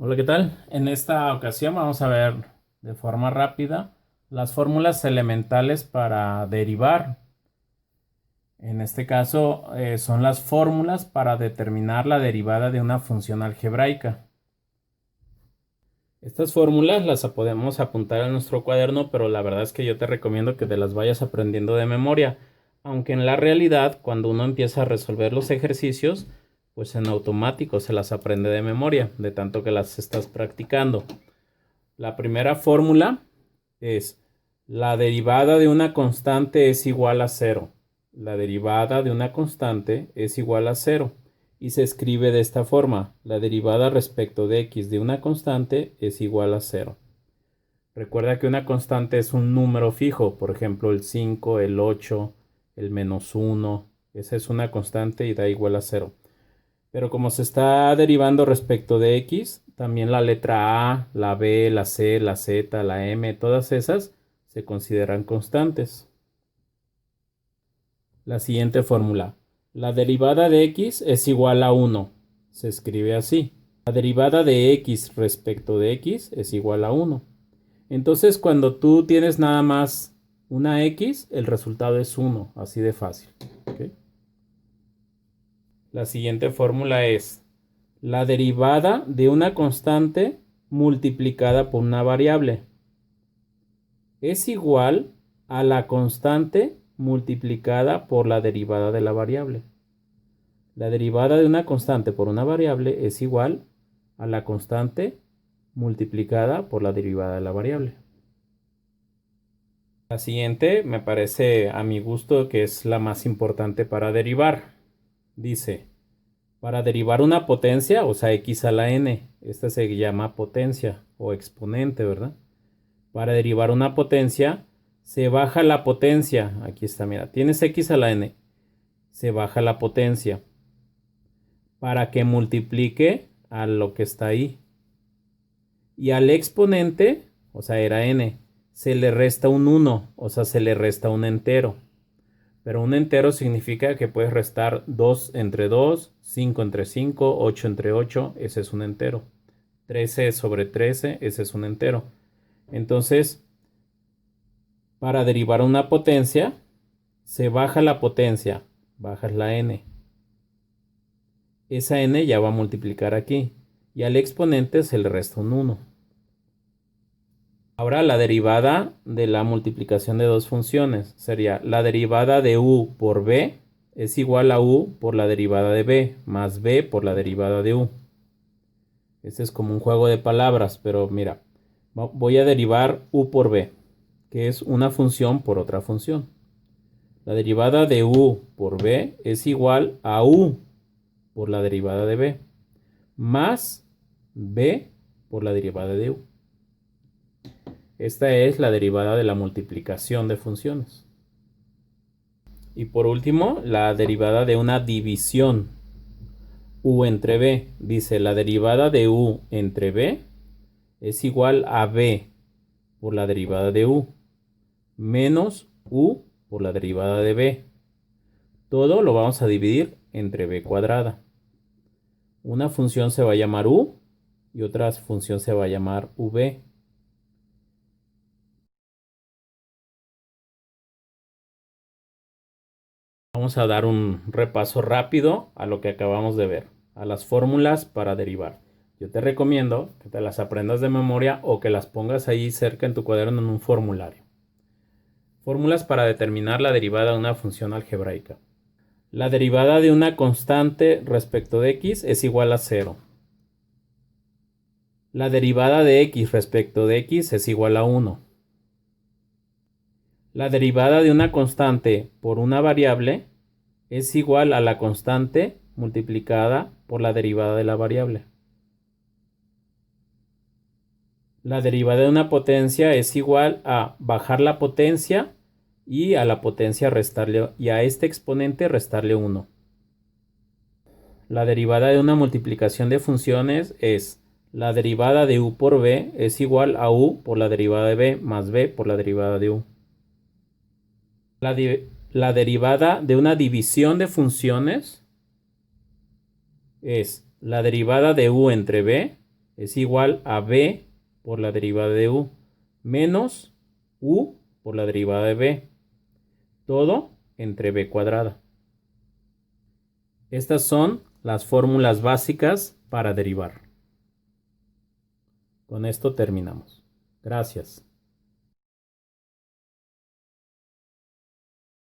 Hola, ¿qué tal? En esta ocasión vamos a ver de forma rápida las fórmulas elementales para derivar. En este caso son las fórmulas para determinar la derivada de una función algebraica. Estas fórmulas las podemos apuntar en nuestro cuaderno, pero la verdad es que yo te recomiendo que te las vayas aprendiendo de memoria, aunque en la realidad cuando uno empieza a resolver los ejercicios, pues en automático se las aprende de memoria, de tanto que las estás practicando. La primera fórmula es la derivada de una constante es igual a cero. La derivada de una constante es igual a cero y se escribe de esta forma. La derivada respecto de x de una constante es igual a cero. Recuerda que una constante es un número fijo, por ejemplo el 5, el 8, el -1. Esa es una constante y da igual a cero. Pero como se está derivando respecto de x, también la letra a, la b, la c, la z, la m, todas esas se consideran constantes. La siguiente fórmula. La derivada de x es igual a 1. Se escribe así. La derivada de x respecto de x es igual a 1. Entonces, cuando tú tienes nada más una x, el resultado es 1. Así de fácil. ¿Okay? La siguiente fórmula es la derivada de una constante multiplicada por una variable es igual a la constante multiplicada por la derivada de la variable. La derivada de una constante por una variable es igual a la constante multiplicada por la derivada de la variable. La siguiente me parece a mi gusto que es la más importante para derivar. Dice, para derivar una potencia, o sea, x a la n, esta se llama potencia o exponente, ¿verdad? Para derivar una potencia, se baja la potencia. Aquí está, mira, tienes x a la n, se baja la potencia para que multiplique a lo que está ahí. Y al exponente, o sea, era n, se le resta un 1, o sea, se le resta un entero. Pero un entero significa que puedes restar 2 entre 2, 5 entre 5, 8 entre 8, ese es un entero. 13 sobre 13, ese es un entero. Entonces, para derivar una potencia, se baja la potencia, bajas la n. Esa n ya va a multiplicar aquí y al exponente se le resta un 1. Ahora la derivada de la multiplicación de dos funciones sería la derivada de u por b es igual a u por la derivada de b más b por la derivada de u. Este es como un juego de palabras, pero mira, voy a derivar u por b, que es una función por otra función. La derivada de u por b es igual a u por la derivada de b más b por la derivada de u. Esta es la derivada de la multiplicación de funciones. Y por último, la derivada de una división. U entre b. Dice la derivada de u entre b es igual a b por la derivada de u menos u por la derivada de b. Todo lo vamos a dividir entre b cuadrada. Una función se va a llamar u y otra función se va a llamar v. Vamos a dar un repaso rápido a lo que acabamos de ver, a las fórmulas para derivar. Yo te recomiendo que te las aprendas de memoria o que las pongas ahí cerca en tu cuaderno en un formulario. Fórmulas para determinar la derivada de una función algebraica. La derivada de una constante respecto de x es igual a 0. La derivada de x respecto de x es igual a 1. La derivada de una constante por una variable es igual a la constante multiplicada por la derivada de la variable. La derivada de una potencia es igual a bajar la potencia y a la potencia restarle y a este exponente restarle 1. La derivada de una multiplicación de funciones es la derivada de u por b es igual a u por la derivada de b más b por la derivada de u. La derivada de una división de funciones es la derivada de u entre b es igual a b por la derivada de u menos u por la derivada de b. Todo entre b cuadrada. Estas son las fórmulas básicas para derivar. Con esto terminamos. Gracias.